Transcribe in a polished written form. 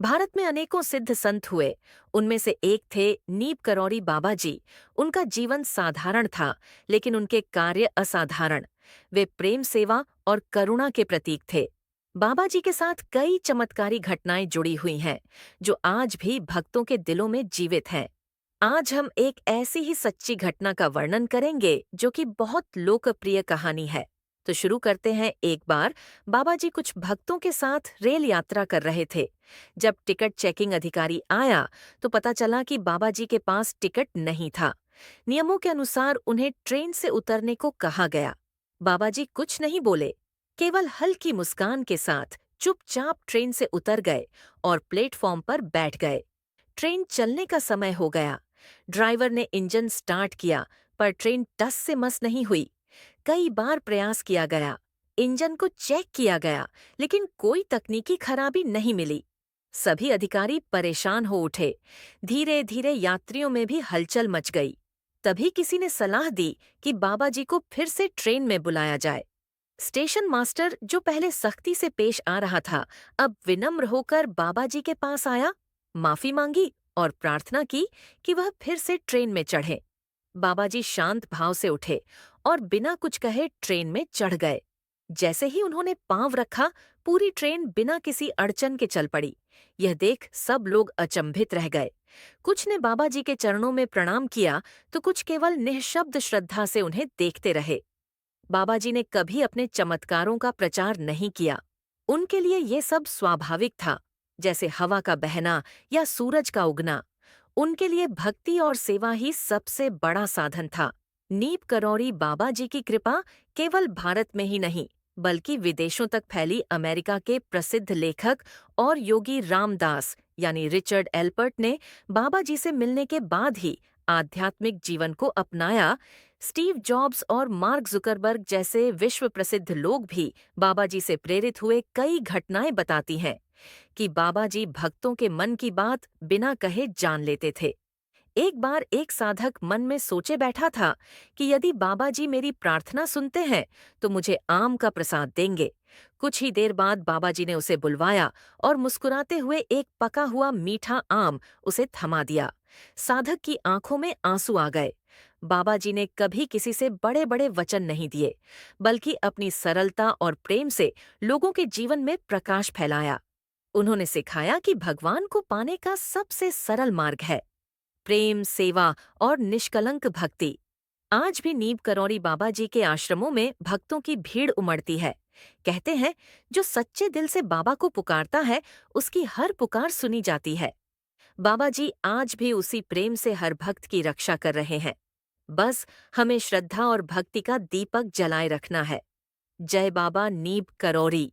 भारत में अनेकों सिद्ध संत हुए। उनमें से एक थे नीब करौरी बाबा जी। उनका जीवन साधारण था, लेकिन उनके कार्य असाधारण। वे प्रेम, सेवा और करुणा के प्रतीक थे। बाबा जी के साथ कई चमत्कारी घटनाएं जुड़ी हुई हैं, जो आज भी भक्तों के दिलों में जीवित हैं। आज हम एक ऐसी ही सच्ची घटना का वर्णन करेंगे, जो कि बहुत लोकप्रिय कहानी है। तो शुरू करते हैं। एक बार बाबा जी कुछ भक्तों के साथ रेल यात्रा कर रहे थे। जब टिकट चेकिंग अधिकारी आया, तो पता चला कि बाबा जी के पास टिकट नहीं था। नियमों के अनुसार उन्हें ट्रेन से उतरने को कहा गया। बाबा जी कुछ नहीं बोले, केवल हल्की मुस्कान के साथ चुपचाप ट्रेन से उतर गए और प्लेटफॉर्म पर बैठ गए। ट्रेन चलने का समय हो गया। ड्राइवर ने इंजन स्टार्ट किया, पर ट्रेन टस से मस नहीं हुई। कई बार प्रयास किया गया, इंजन को चेक किया गया, लेकिन कोई तकनीकी खराबी नहीं मिली। सभी अधिकारी परेशान हो उठे। धीरे धीरे यात्रियों में भी हलचल मच गई। तभी किसी ने सलाह दी कि बाबा जी को फिर से ट्रेन में बुलाया जाए। स्टेशन मास्टर, जो पहले सख्ती से पेश आ रहा था, अब विनम्र होकर बाबा जी के पास आया, माफी मांगी और प्रार्थना की कि वह फिर से ट्रेन में चढ़े। बाबा जी शांत भाव से उठे और बिना कुछ कहे ट्रेन में चढ़ गए। जैसे ही उन्होंने पांव रखा, पूरी ट्रेन बिना किसी अड़चन के चल पड़ी। यह देख सब लोग अचंभित रह गए। कुछ ने बाबा जी के चरणों में प्रणाम किया, तो कुछ केवल निःशब्द श्रद्धा से उन्हें देखते रहे। बाबा जी ने कभी अपने चमत्कारों का प्रचार नहीं किया। उनके लिए ये सब स्वाभाविक था, जैसे हवा का बहना या सूरज का उगना। उनके लिए भक्ति और सेवा ही सबसे बड़ा साधन था। नीप करौरी बाबा जी की कृपा केवल भारत में ही नहीं, बल्कि विदेशों तक फैली। अमेरिका के प्रसिद्ध लेखक और योगी रामदास यानी रिचर्ड एल्पर्ट ने बाबा जी से मिलने के बाद ही आध्यात्मिक जीवन को अपनाया। स्टीव जॉब्स और मार्क जुकरबर्ग जैसे विश्व प्रसिद्ध लोग भी बाबा जी से प्रेरित हुए कई घटनाएं बताती हैं कि बाबा जी भक्तों के मन की बात बिना कहे जान लेते थे। एक बार एक साधक मन में सोचे बैठा था कि यदि बाबा जी मेरी प्रार्थना सुनते हैं, तो मुझे आम का प्रसाद देंगे। कुछ ही देर बाद बाबा जी ने उसे बुलवाया और मुस्कुराते हुए एक पका हुआ मीठा आम उसे थमा दिया। साधक की आंखों में आंसू आ गए। बाबा जी ने कभी किसी से बड़े बड़े वचन नहीं दिए, बल्कि अपनी सरलता और प्रेम से लोगों के जीवन में प्रकाश फैलाया। उन्होंने सिखाया कि भगवान को पाने का सबसे सरल मार्ग है प्रेम, सेवा और निष्कलंक भक्ति। आज भी नीब करौरी बाबा जी के आश्रमों में भक्तों की भीड़ उमड़ती है। कहते हैं, जो सच्चे दिल से बाबा को पुकारता है, उसकी हर पुकार सुनी जाती है। बाबा जी आज भी उसी प्रेम से हर भक्त की रक्षा कर रहे हैं। बस हमें श्रद्धा और भक्ति का दीपक जलाए रखना है। जय बाबा नीब करौरी।